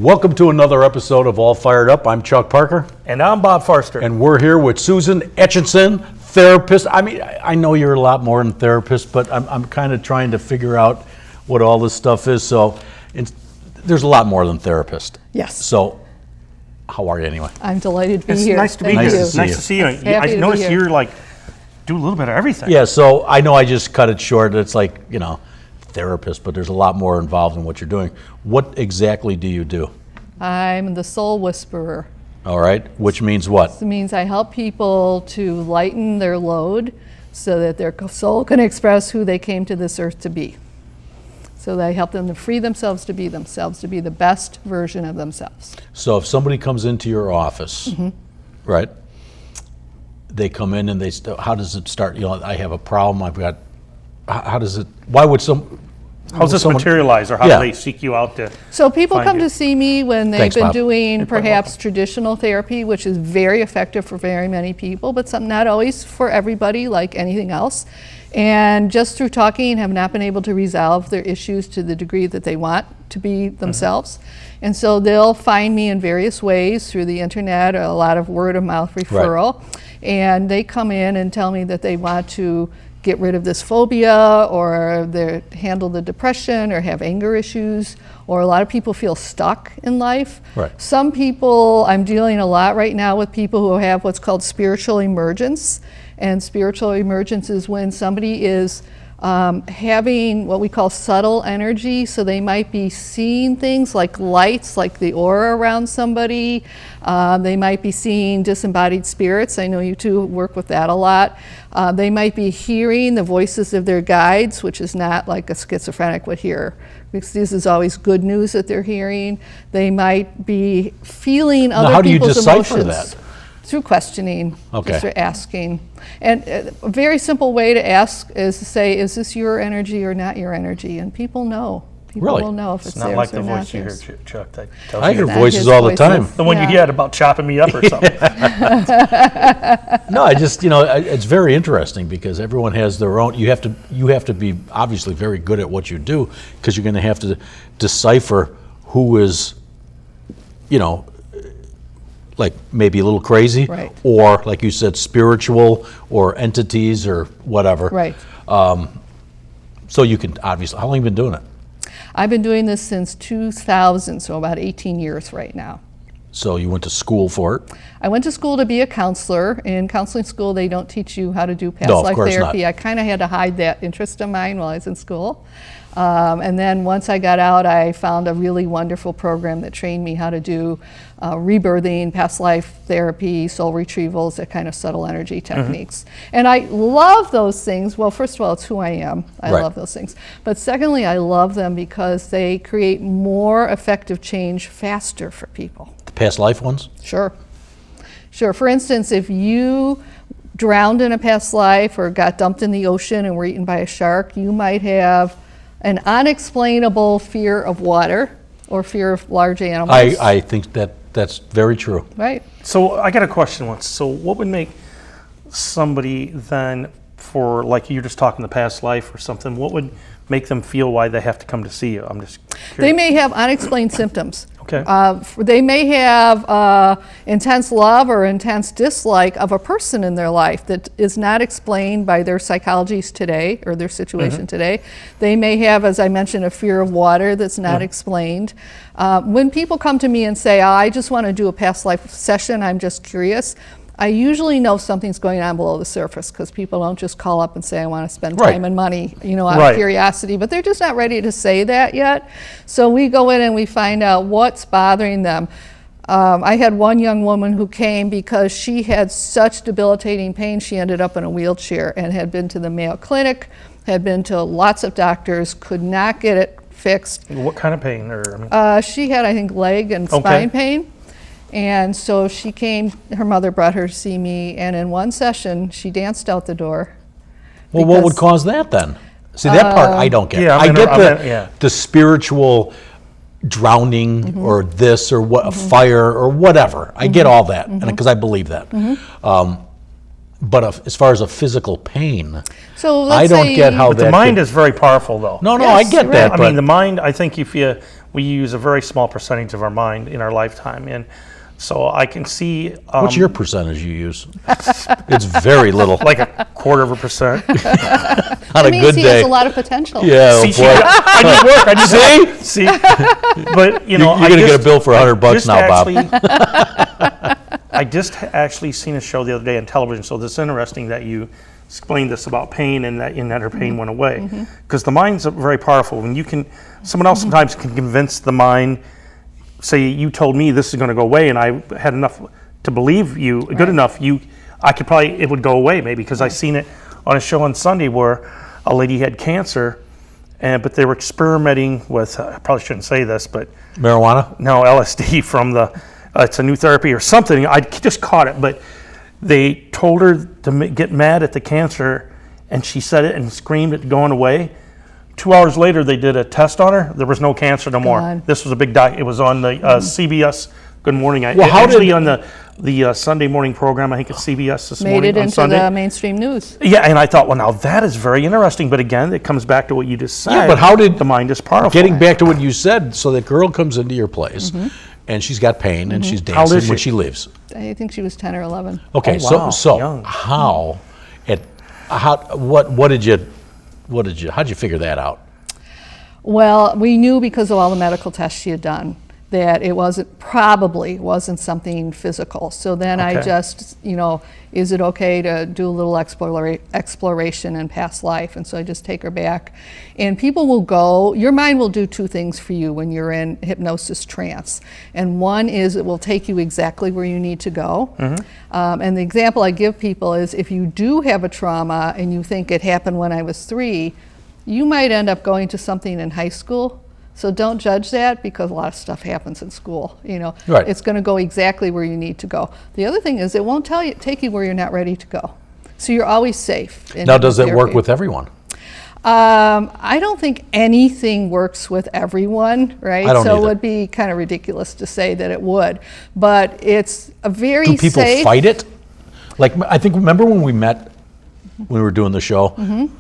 Welcome to another episode of All Fired Up. I'm Chuck Parker. And I'm Bob Farster. And we're here with Susan Atchison, therapist. I mean, I know you're a lot more than therapist, but I'm kind of trying to figure out what all this stuff is. So there's a lot more than therapist. Yes. So how are you anyway? I'm delated to be It's here. nice to be Nice here. to It's see nice you. to see you. Happy I to be noticed here. you're like, do a little bit of everything. Yeah, so I know I just cut it short. It's like, therapist, but there's a lot more involved in what you're doing. What exactly do you do? I'm the soul whisperer. All right, which means what? It means I help people to lighten their load so that their soul can express who they came to this earth to be. So that I help them to free themselves, to be the best version of themselves. So if somebody comes into your office, right, they come in and how does it start? I have a problem, how does it, why would How does this materialize, or how do they seek you out to? So people find come you? to see me when they've Thanks, been Bob. doing perhaps traditional therapy, which is very effective for very many people, but not always for everybody, like anything else. And just through talking have not been able to resolve their issues to the degree that they want to be themselves. And so they'll find me in various ways through the internet, or a lot of word of mouth referral. Right. And they come in and tell me that they want to get rid of this phobia, or they handle the depression, or have anger issues, or a lot of people feel stuck in life. Right. Some people, I'm dealing a lot right now with people who have what's called spiritual emergence. And spiritual emergence is when somebody is having what we call subtle energy. So they might be seeing things like lights, like the aura around somebody. They might be seeing disembodied spirits. I know you two work with that a lot. They might be hearing the voices of their guides, which is not like a schizophrenic would hear, because this is always good news that they're hearing. They might be feeling other people's emotions. How do you decipher that? Through questioning, okay. Just through asking. And a very simple way to ask is to say, is this your energy or not your energy? And people know. People will know if it's not theirs like the or voice you theirs. hear, Chuck. That tells I you hear voices all the time. The one you had about chopping me up or something. No, I just, it's very interesting because everyone has their own. You have to be obviously very good at what you do, because you're going to have to decipher who is, like maybe a little crazy, right, or like you said, spiritual, or entities, or whatever. Right. So you can obviously, how long have you been doing it? I've been doing this since 2000, so about 18 years right now. So you went to school for it? I went to school to be a counselor. In counseling school, they don't teach you how to do past life therapy. I kind of had to hide that interest of mine while I was in school. And then once I got out, I found a really wonderful program that trained me how to do rebirthing, past life therapy, soul retrievals, that kind of subtle energy techniques. And I love those things. Well, first of all, it's who I am. I love those things. But secondly, I love them because they create more effective change faster for people. The past life ones? Sure. For instance, if you drowned in a past life or got dumped in the ocean and were eaten by a shark, you might have an unexplainable fear of water or fear of large animals. I think that's very true. Right. So I got a question once. So what would make somebody then, for like you're just talking the past life or something, what would make them feel why they have to come to see you? I'm just curious. They may have unexplained symptoms. Okay. They may have intense love or intense dislike of a person in their life that is not explained by their psychologies today or their situation today. They may have, as I mentioned, a fear of water that's not explained. When people come to me and say, I just want to do a past life session, I'm just curious, I usually know something's going on below the surface, because people don't just call up and say, I want to spend time and money, out of curiosity, but they're just not ready to say that yet. So we go in and we find out what's bothering them. I had one young woman who came because she had such debilitating pain, she ended up in a wheelchair and had been to the Mayo Clinic, had been to lots of doctors, could not get it fixed. What kind of pain? She had, I think, leg and spine pain. And so she came, her mother brought her to see me, and in one session, she danced out the door. Well, what would cause that then? See, that part I don't get. I get the spiritual drowning or this or what, a fire or whatever. I get all that, because I believe that. But as far as a physical pain, so I don't get how but that. The mind is very powerful, though. No, I get that. I mean, the mind. I think if you we use a very small percentage of our mind in our lifetime. And so I can see... What's your percentage you use? It's very little. Like 0.25%. On a good he day. has a lot of potential. Yeah, See, boy. I just work. I just see. But you know, You're going to get a bill for $100 now, Bob. I just actually seen a show the other day on television. So this is interesting that you explained this about pain and that her pain went away, because the mind's very powerful. When you can, someone else sometimes can convince the mind. Say you told me this is going to go away, and I had enough to believe you, good enough. I could probably, it would go away maybe, because I seen it on a show on Sunday where a lady had cancer, but they were experimenting with, I probably shouldn't say this, but Marijuana? no, LSD from it's a new therapy or something. I just caught it, but they told her to get mad at the cancer, and she said it and screamed it going away. 2 hours later, they did a test on her. There was no cancer no more. God. This was a big it was on the CBS Good Morning. On the Sunday morning program, I think it's CBS this morning. Made it on into Sunday. the mainstream news. Yeah, and I thought, well, now that is very interesting. But again, it comes back to what you just said. Yeah, but how did the mind is powerful? Getting back to what you said, so that girl comes into your place, and she's got pain, and she's How old dancing is when she? she leaves. I think she was 10 or 11. Okay, Oh, wow, so young. how'd you figure that out? Well, we knew because of all the medical tests she had done that it probably wasn't something physical. So then I Okay. just, is it okay to do a little exploration in past life? And so I just take her back. And people will go, your mind will do two things for you when you're in hypnosis trance. And one is it will take you exactly where you need to go. And the example I give people is if you do have a trauma and you think it happened when I was 3, you might end up going to something in high school. So don't judge that, because a lot of stuff happens in school. Right. It's going to go exactly where you need to go. The other thing is it won't take you where you're not ready to go. So you're always safe. Now, does it work with everyone? I don't think anything works with everyone, right? I don't so either. it would be kind of ridiculous to say that it would. But it's a very Do people safe. fight it? Like, I think, remember when we met, when we were doing the show,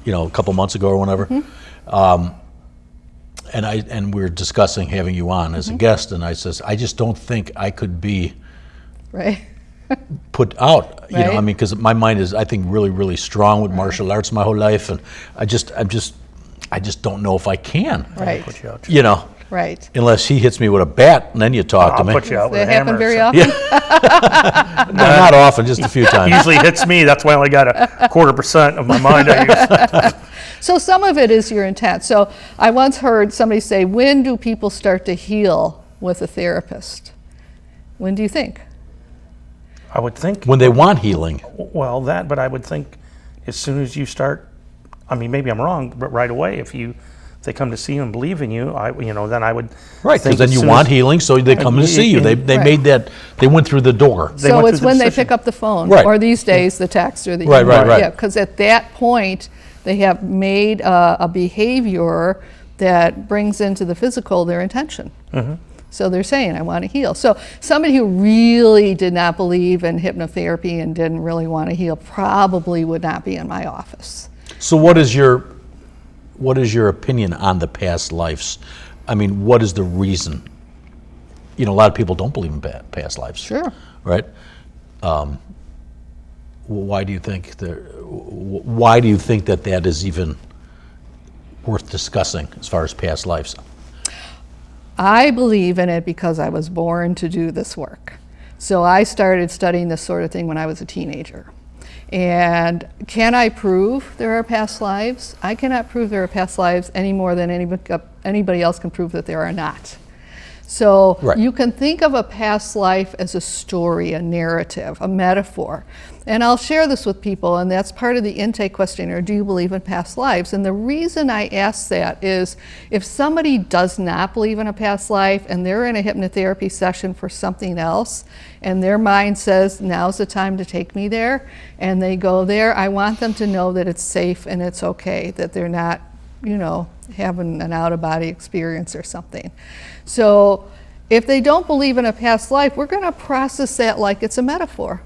a couple months ago or whenever? And we were discussing having you on as a guest, and I says, I just don't think I could be Right. put out. Right. Because my mind is, I think, really, really strong with martial arts my whole life, and I just don't know if I can. Right. Put you out. Right. Unless he hits me with a bat, and then you talk to I'll me. put you out with That a hammer. happen very or often? No, not often, just a few times. Usually hits me. That's why I only got 0.25% of my mind I use. So some of it is your intent. So I once heard somebody say, when do people start to heal with a therapist? When do you think? I would think, When they want healing. but I would think as soon as you start, maybe I'm wrong, but right away, if they come to see you and believe in you, then I would Right, think because then as you soon want as- healing, so they come to see you. They Right. made that, they went through the door. They So went it's through the when they decision. pick up the phone, Right. or these days the text or the Right, email. right. Yeah, because at that point they have made a behavior that brings into the physical their intention. So they're saying, I want to heal. So somebody who really did not believe in hypnotherapy and didn't really want to heal probably would not be in my office. So what is your opinion on the past lives? What is the reason? A lot of people don't believe in past lives. Sure. Right? Why do you think that is even worth discussing as far as past lives? I believe in it because I was born to do this work. So I started studying this sort of thing when I was a teenager. And can I prove there are past lives? I cannot prove there are past lives any more than anybody else can prove that there are not. So Right. you can think of a past life as a story, a narrative, a metaphor. And I'll share this with people, and that's part of the intake questionnaire. Do you believe in past lives? And the reason I ask that is if somebody does not believe in a past life and they're in a hypnotherapy session for something else, and their mind says, now's the time to take me there, and they go there, I want them to know that it's safe and it's okay, that they're not, having an out-of-body experience or something. So if they don't believe in a past life, we're going to process that like it's a metaphor.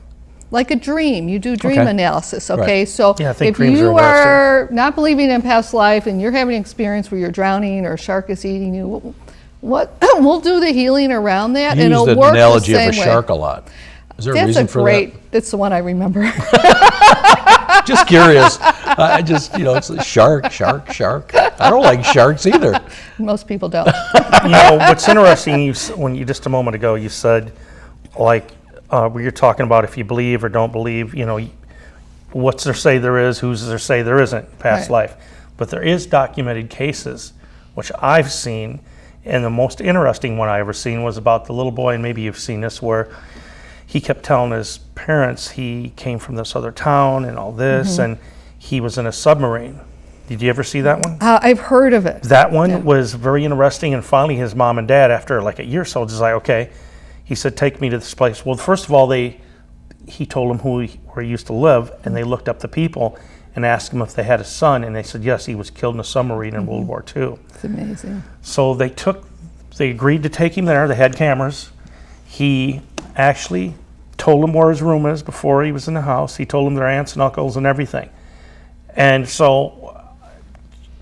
Like a dream, you do dream Okay. analysis, okay? Right. So Yeah, I think if dreams you are are not believing in past life and you're having an experience where you're drowning or a shark is eating you, We'll do the healing around that, You and use it'll the work analogy the of a same way. shark a lot. Is there a That's reason for that? That's the one I remember. Just curious. I just, it's a shark. I don't like sharks either. Most people don't. What's interesting, when you just a moment ago, you said, like, where you're talking about if you believe or don't believe, what's there say there is, who's there say there isn't past life. But there is documented cases, which I've seen, and the most interesting one I ever seen was about the little boy, and maybe you've seen this, where he kept telling his parents he came from this other town and all this, and he was in a submarine. Did you ever see that one? I've heard of it. That one was very interesting, and finally his mom and dad, after like a year or so, was like, okay, he said, take me to this place. Well, first of all, he told them where he used to live, and they looked up the people and asked him if they had a son, and they said, yes, he was killed in a submarine in World War II. It's amazing. So they agreed to take him there. They had cameras. He actually told them where his room is before he was in the house. He told them their aunts and uncles and everything. And so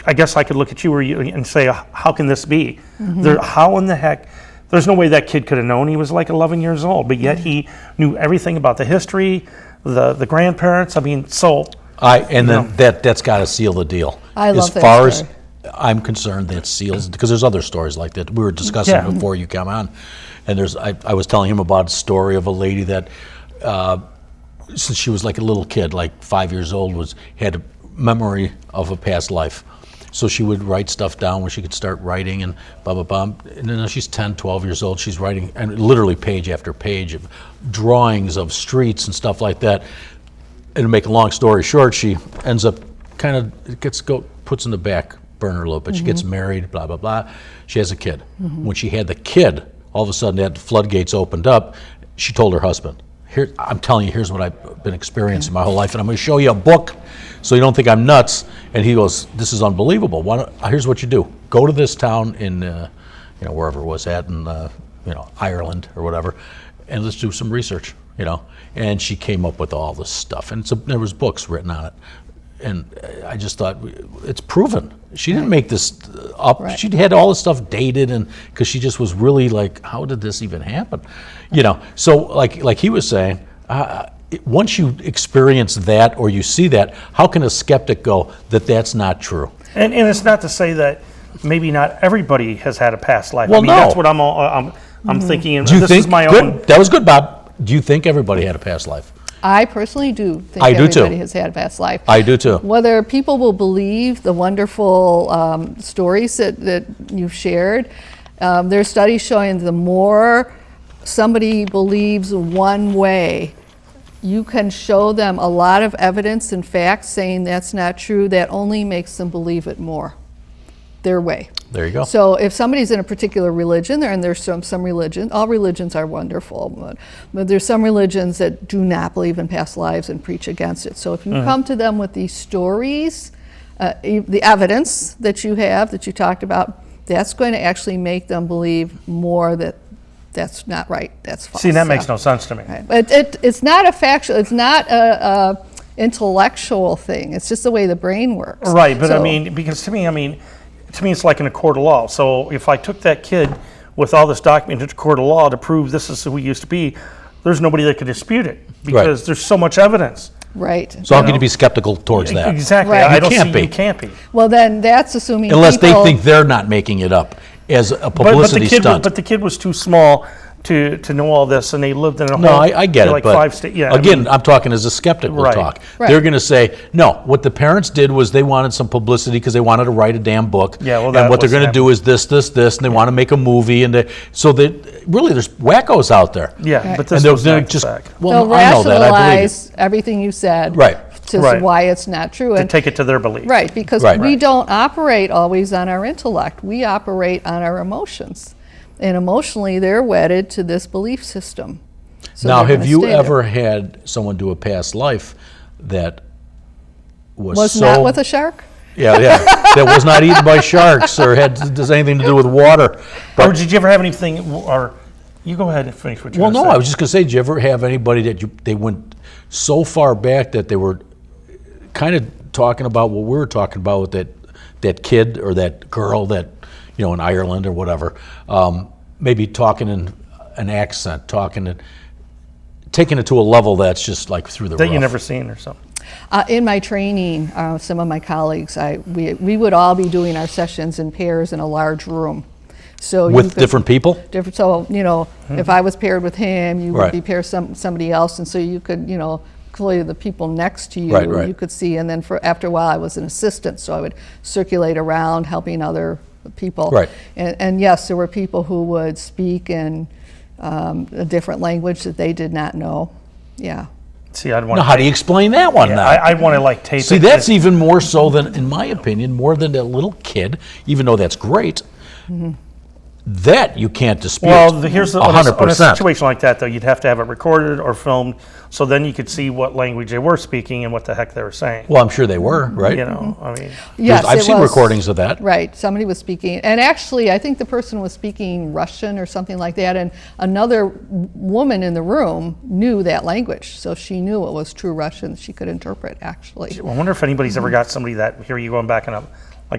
I guess I could look at you and say, how can this be? How in the heck? There's no way that kid could have known. He was like 11 years old, but yet he knew everything about the history, the grandparents. I mean, so. That's got to seal the deal. I love as that far story. as I'm concerned, that seals, because there's other stories like that. We were discussing before you come on, and I was telling him about a story of a lady that, since she was like a little kid, like 5 years old, had a memory of a past life. So she would write stuff down where she could start writing and blah, blah, blah. And then she's 10, 12 years old, she's writing, and literally page after page of drawings of streets and stuff like that. And to make a long story short, she ends up puts in the back burner a little bit. She gets married, blah, blah, blah. She has a kid. When she had the kid, all of a sudden the floodgates opened up. She told her husband, I'm telling you, here's what I've been experiencing my whole life, and I'm going to show you a book so you don't think I'm nuts. And he goes, this is unbelievable. Here's what you do. Go to this town in, wherever it was at, in, Ireland or whatever, and let's do some research, And she came up with all this stuff, and there was books written on it. And I just thought, it's proven. She didn't make this up. Right. She had all this stuff dated, and because she just was really like, how did this even happen? So like he was saying, once you experience that or you see that, how can a skeptic go that that's not true? And it's not to say that maybe not everybody has had a past life. Well, no. That's what I'm thinking. And this is my own. That was good, Bob. Do you think everybody had a past life? I personally do think everybody has had a past life. I do too. Whether people will believe the wonderful stories that you've shared, there's studies showing the more somebody believes one way, you can show them a lot of evidence and facts saying that's not true. That only makes them believe it more, their way. There you go. So if somebody's in a particular religion, and there's some religion, all religions are wonderful, but there's some religions that do not believe in past lives and preach against it. So if you come to them with these stories, the evidence that you have, that you talked about, that's going to actually make them believe more that that's not right, that's false. See, that makes no sense to me. Right. But it's not a factual, it's not a intellectual thing. It's just the way the brain works. Right, but because to me it's like in a court of law. So if I took that kid with all this document to court of law to prove this is who he used to be, there's nobody that could dispute it because there's so much evidence. Right. So how can you be skeptical towards that? Exactly. Right. You can't be. Well, then that's assuming unless they think they're not making it up as a publicity stunt. But the kid was too small to know all this, and they lived in a No, I get it, like but 5 states. Yeah, again, I'm talking as a skeptic will talk. Right. They're going to say, no, what the parents did was they wanted some publicity because they wanted to write a damn book. Yeah, well, and what they're going to do is this, and they want to make a movie, and so that really there's wackos out there. Yeah, Right. but this and was they're not just fact. well, they'll I know that. I believe rationalize it. everything you said. Right. To why it's not true. To take it to their belief. Right, because Right. we don't operate always on our intellect. We operate on our emotions. And emotionally, they're wedded to this belief system. So Now, they're have gonna you stay there. ever had someone do a past life that was not with a shark? Yeah, that was not eaten by sharks or does anything to do with water? Or did you ever have anything? Or you go ahead and finish what you're Well, going to no, say. I was just going to say, did you ever have anybody that they went so far back that they were kind of talking about what we were talking about with that kid or that girl that, in Ireland or whatever, maybe talking in an accent, taking it to a level that's just like through the roof. That you never seen or something. In my training, some of my colleagues, we would all be doing our sessions in pairs in a large room. So with different people? So, if I was paired with him, you would be paired with somebody else, and so you could, clearly the people next to you, you could see, and then after a while I was an assistant, so I would circulate around helping other people. Right. And yes, there were people who would speak in a different language that they did not know. Yeah. See, I'd want. Now, how do you explain that one? Now? I'd want to tape it. See, that's even more so than, in my opinion, more than a little kid. Even though that's great, that you can't dispute. Well, here's 100%. On a situation like that, though, you'd have to have it recorded or filmed, so then you could see what language they were speaking and what the heck they were saying. Well, I'm sure they were, right? I mean, yes, I've seen recordings of that. Right, somebody was speaking, and actually, I think the person was speaking Russian or something like that, and another woman in the room knew that language, so she knew it was true Russian. She could interpret, actually. I wonder if anybody's ever got somebody that here you going back in a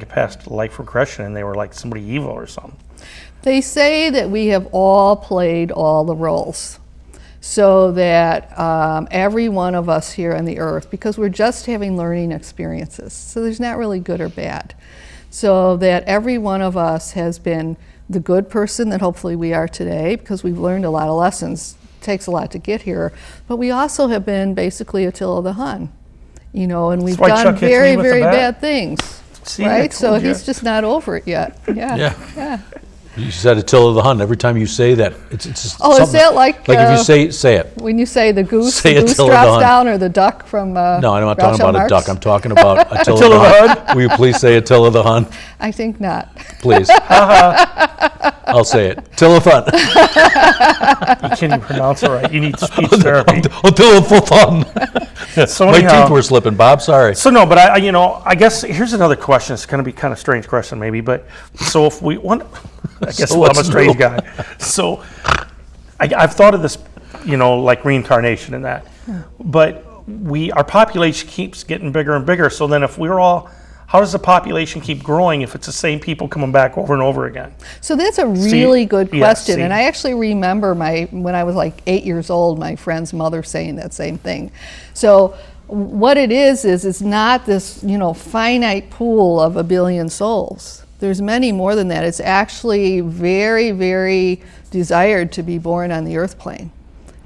past life regression, and they were like somebody evil or something. They say that we have all played all the roles, so that every one of us here on the earth, because we're just having learning experiences, so there's not really good or bad, so that every one of us has been the good person that hopefully we are today, because we've learned a lot of lessons. It takes a lot to get here, but we also have been basically Attila the Hun, and we've done very, very bad things. See, right? So he's just not over it yet. Yeah. You said Attila the Hun. Every time you say that, it's just is that like if you say it. When you say the goose, say the goose drops down, or the duck from No, I'm not Groucho talking about Marx? a duck. I'm talking about Attila the Hun. Will you please say Attila the Hun? I think not. Please. I'll say it. Attila the Hun. You can't even pronounce it right. You need speech therapy. Attila the Hun. So my teeth were slipping, Bob. Sorry. So no, but I guess here's another question. It's going to be kind of strange question, maybe. But so if we want, I guess I'm a strange guy. So I've thought of this, like reincarnation and that. But our population keeps getting bigger and bigger. So then if we're all, how does the population keep growing if it's the same people coming back over and over again? So that's a really good question. And I actually remember when I was like 8 years old, my friend's mother saying that same thing. So what it is it's not this, finite pool of 1 billion souls. There's many more than that. It's actually very, very desired to be born on the earth plane.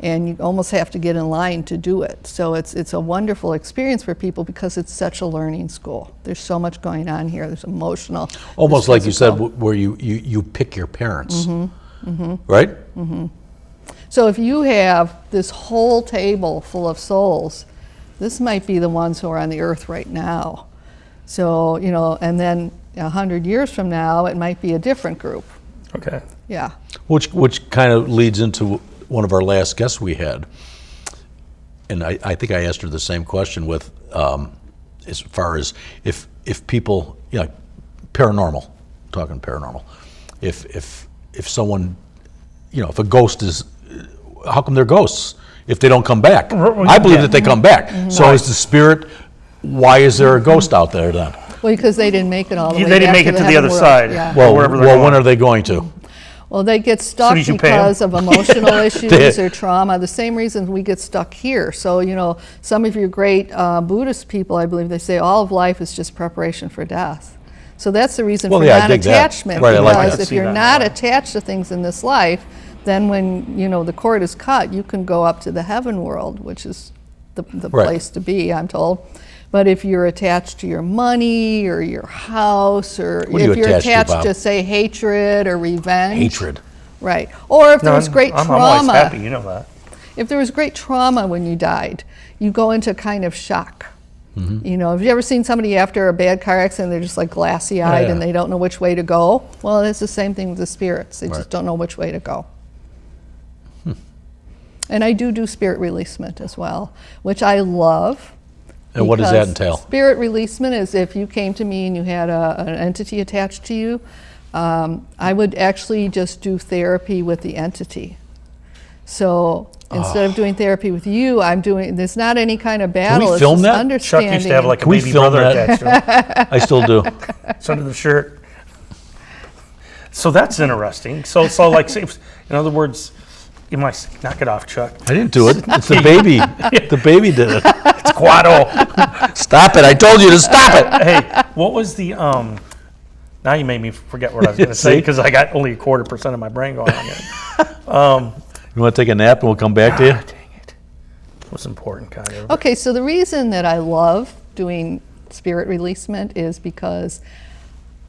And you almost have to get in line to do it. So it's a wonderful experience for people because it's such a learning school. There's so much going on here. There's emotional. Almost like you said, where you pick your parents, right? Mm-hmm. So if you have this whole table full of souls, this might be the ones who are on the earth right now. So, and then 100 years from now, it might be a different group. Okay. Yeah. Which kind of leads into one of our last guests we had, and I think I asked her the same question with, as far as if people, paranormal, talking paranormal, if someone, if a ghost is, how come they're ghosts if they don't come back? I believe that they come back. Mm-hmm. So is the spirit, why is there a ghost out there then? Well, because they didn't make it all the way. They didn't make it to the other side. Yeah. Well, when are they going to? Well, they get stuck because of emotional issues or trauma, the same reason we get stuck here. So, some of your great Buddhist people, I believe they say all of life is just preparation for death. So that's the reason for non-attachment. Right, because if you're not attached to things in this life, then when, the cord is cut, you can go up to the heaven world, which is the place to be, I'm told. But if you're attached to your money or your house, or if you're attached to, say, hatred or revenge. Hatred. Right. Or if there was great trauma. I'm always happy, you know that. If there was great trauma when you died, you go into kind of shock. Mm-hmm. Have you ever seen somebody after a bad car accident, they're just like glassy-eyed and they don't know which way to go? Well, it's the same thing with the spirits. They just don't know which way to go. And I do spirit releasement as well, which I love. And what does that entail? Spirit releasement is if you came to me and you had an entity attached to you, I would actually just do therapy with the entity. So instead of doing therapy with you, there's not any kind of battle. Can we film that? Understanding. Chuck used to have like a baby brother attached to him. I still do. It's under the shirt. So that's interesting. So like, in other words, you might knock it off, Chuck. I didn't do it. It's the baby. The baby did it. It's Quado. Stop it. I told you to stop it. Hey, what was the, now you made me forget what I was going to say because I got only 0.25% of my brain going on here. You want to take a nap and we'll come back to you? Dang it. It was important, kind of. Okay, so the reason that I love doing spirit releasement is because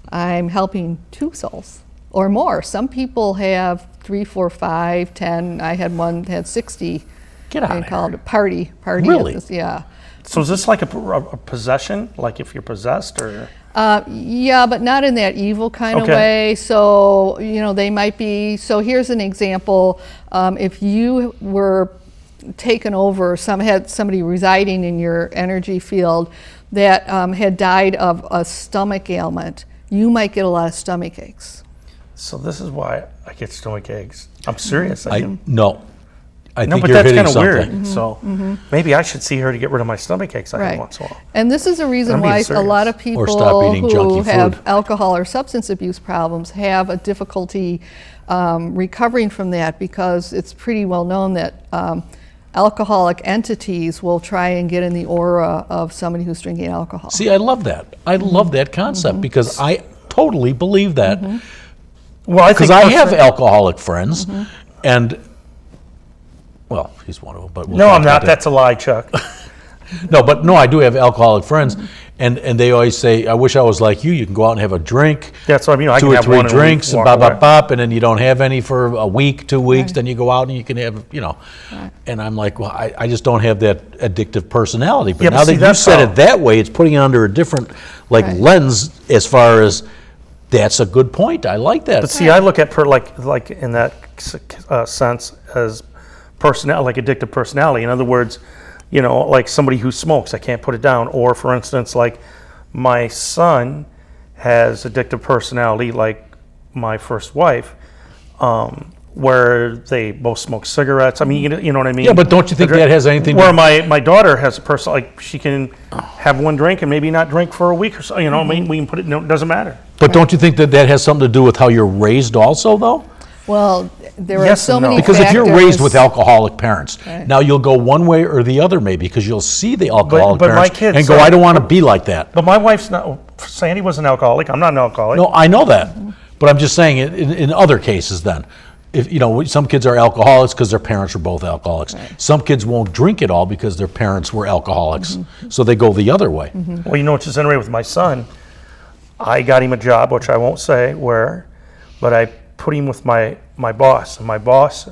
I'm helping 2 souls or more. Some people have 3, 4, 5, 10. I had one that had 60. Get out of here. Called a party. Really? Yeah. So is this like a possession, like if you're possessed, or? Yeah, but not in that evil kind of Okay. way. So, they might be, so here's an example. If you were taken over, had somebody residing in your energy field that had died of a stomach ailment, you might get a lot of stomach aches. So this is why I get stomach aches. I'm serious. No. I No, think but you're that's hitting kind of something. weird. So maybe I should see her to get rid of my stomach aches every once in a while. And this is a reason I'm being why a serious. lot of people Or stop eating who junky have food. alcohol or substance abuse problems have a difficulty recovering from that, because it's pretty well known that alcoholic entities will try and get in the aura of somebody who's drinking alcohol. See, I love that. I love that concept because I totally believe that. Well, I Because think I have alcoholic friends, and, well, he's one of them. But we'll No, talk I'm about not. that. That's a lie, Chuck. No, I do have alcoholic friends, and they always say, I wish I was like you. You can go out and have a drink, That's what I mean. I 2 can or have 3 one and drinks, and walk bop, away. bop, bop, and then you don't have any for a week, 2 weeks, Right. then you go out and you can have, and I'm like, well, I just don't have that addictive personality. But Yeah, but now see, that you that's said how- it that way, it's putting it under a different, Right. lens as far as, that's a good point. I like that. But see, I look at like in that sense as like addictive personality. In other words, like somebody who smokes, I can't put it down. Or for instance, like my son has addictive personality, like my first wife, where they both smoke cigarettes. I mean, you know what I mean? Yeah, but don't you think that has anything to Where my daughter has a person, like she can have one drink and maybe not drink for a week or so. I mean, we can put it. No, it doesn't matter. But don't you think that has something to do with how you're raised also, though? Well, there are Yes so and no. many Because if you're raised factors. with alcoholic parents, Right. now you'll go one way or the other maybe, because you'll see the alcoholic but my parents kids and go, are- I don't want to be like that. But my wife's not. Sandy was an alcoholic. I'm not an alcoholic. No, I know that. But I'm just saying in other cases then. If some kids are alcoholics because their parents were both alcoholics. Some kids won't drink at all because their parents were alcoholics. So they go the other way. Well, what's just interesting with my son, I got him a job, which I won't say where, but I put him with my boss, and my boss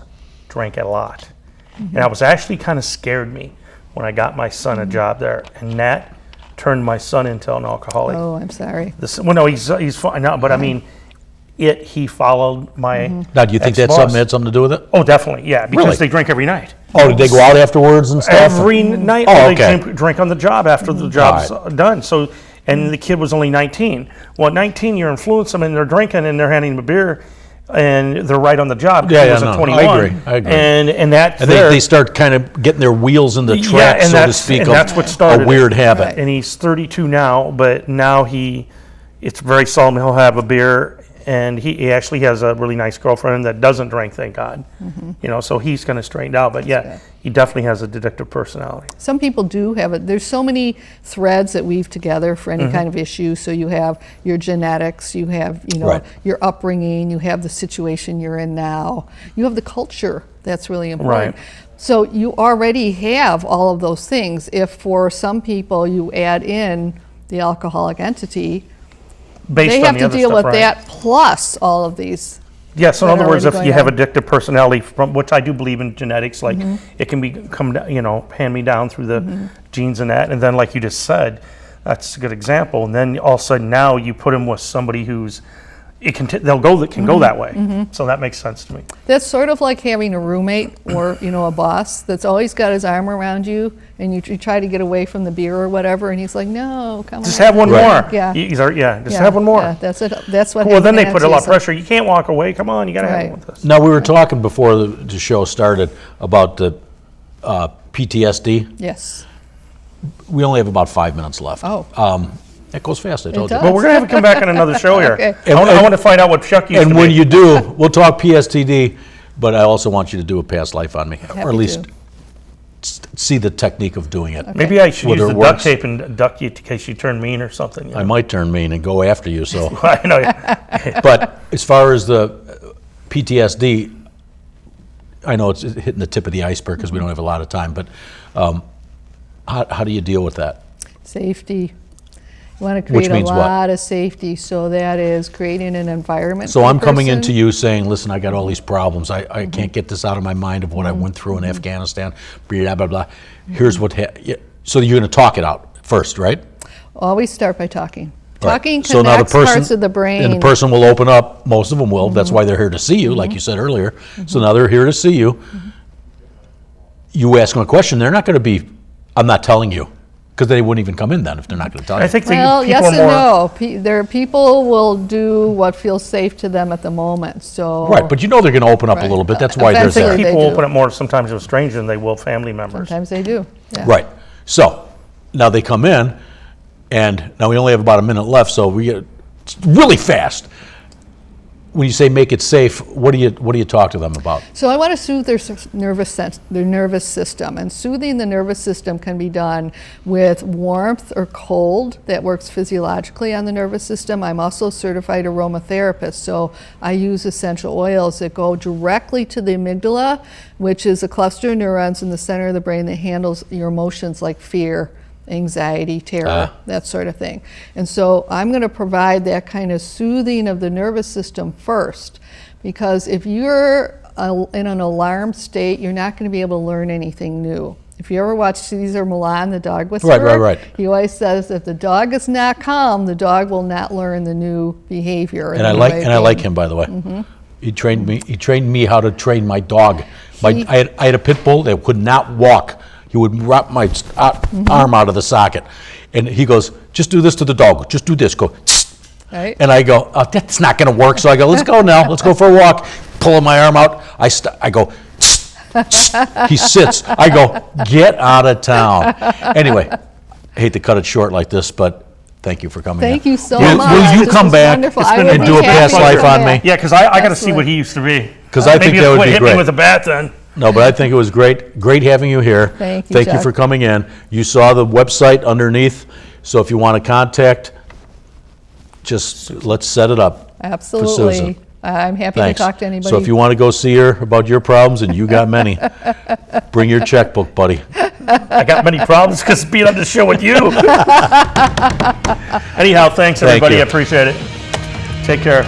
drank a lot. And I was actually kind of scared me when I got my son a job there, and that turned my son into an alcoholic. Oh, I'm sorry. Well, no, he's fine now, but I mean, he followed my Now, do you think that ex-boss. something had something to do with it? Oh, definitely, yeah, because Really? they drink every night. Oh, did they go out afterwards and stuff? Every night Oh, they okay. drink on the job after the job's All done. So, and the kid was only 19. Well, at 19, you're influencing them, and they're drinking, and they're handing him a beer, and they're right on the job. Yeah, he yeah, was no, at I 21. agree, I agree. And that's And there. they start kind of getting their wheels in the Yeah, track, and so to that's- speak, and of that's what started a weird it. habit. And he's 32 now, but now it's very seldom he'll have a beer, and he actually has a really nice girlfriend that doesn't drink, thank God. So he's going to straighten out. But yeah, he definitely has a addictive personality. Some people do have it. There's so many threads that weave together for any kind of issue. So you have your genetics, you have Right. your upbringing, you have the situation you're in now, you have the culture. That's really important. Right. So you already have all of those things. If for some people you add in the alcoholic entity, Based they on have the to other deal stuff, with right? that plus all of these. Yeah, so in that other are words, if already you have going addictive personality, from which I do believe in genetics, like it can come, hand me down through the genes and that, and then like you just said, that's a good example. And then all of a sudden now you put them with somebody who's they'll go that way. So that makes sense to me. That's sort of like having a roommate or a boss that's always got his arm around you, and you try to get away from the beer or whatever, and he's like, "No, come Just on." have one Right. more. Yeah. Just have one more. Yeah, that's it. That's what. Well, then they having put a lot of Nancy is pressure. You can't walk away. Come on, you got to have Right. one with us. Now, we were talking before the show started about the PTSD. Yes. We only have about 5 minutes left. Oh. That goes fast, I told you. does. Well, we're going to have to come back on another show here. Okay. I want to find out what Chuck used to And be. when you do, we'll talk PSTD, but I also want you to do a past life on me, or at least see the technique of doing it. Maybe I should Whether use the it duct works. tape and duck you in case you turn mean or something. I might turn mean and go after you, so. I know. But as far as the PTSD, I know it's hitting the tip of the iceberg because we don't have a lot of time, but how do you deal with that? Safety. You want to Which create a means what? lot of safety, so that is creating an environment. So for I'm the coming person. into you saying, listen, I got all these problems. I can't get this out of my mind of what I went through in Afghanistan, blah, blah, blah. Here's what, so you're going to talk it out first, right? Always start by talking. Right. Talking So now the connects person, parts of the brain. and the person will open up, most of them will, that's why they're here to see you, like you said earlier. So now they're here to see you. You ask them a question, they're not going to be, I'm not telling you, because they wouldn't even come in then if they're not going to tell you. I think Well, people yes are and more. no. There are people will do what feels safe to them at the moment. So Right, but you know they're going to open up a Right. little bit. That's why there's Eventually that. they People do. open it more sometimes to a stranger than they will family members. sometimes they do. Yeah. Right. So now they come in, and now we only have about a minute left, so we get really fast. When you say make it safe, what do you talk to them about? So I want to soothe their nervous system, and soothing the nervous system can be done with warmth or cold. That works physiologically on the nervous system. I'm also a certified aromatherapist, so I use essential oils that go directly to the amygdala, which is a cluster of neurons in the center of the brain that handles your emotions like fear, anxiety, terror, that sort of thing. And so I'm going to provide that kind of soothing of the nervous system first, because if you're in an alarmed state, you're not going to be able to learn anything new. If you ever watch Cesar Millan, the dog whisperer, Right. he always says if the dog is not calm, the dog will not learn the new behavior. And I like him, by the way. He trained me how to train my dog. I had a pit bull that could not walk. He would wrap my arm out of the socket, and he goes, "Just do this to the dog. Just do this. Go." Right. And I go, "Oh, that's not going to work." So I go, "Let's go now. Let's go for a walk." Pulling my arm out, I go. He sits. I go, "Get out of town." Anyway, I hate to cut it short like this, but thank you for coming. Thank in. you so Will much. you This come was back wonderful. It's I been- would and be do a happy past to life come on back. me? Yeah, because I got to see Excellent. what he used to be. 'Cause I think Maybe that would quit be hitting me great. with a bat then. No, but I think it was great having you here. Thank you, Thank you Chuck. for coming in. You saw the website underneath, so if you want to contact, just let's set it up. For Absolutely. Susan. I'm happy Thanks. to talk to anybody. So if you want to go see her about your problems, and you got many, bring your checkbook, buddy. I got many problems because being on the show with you. Anyhow, thanks Thank everybody. you. I appreciate it. Take care.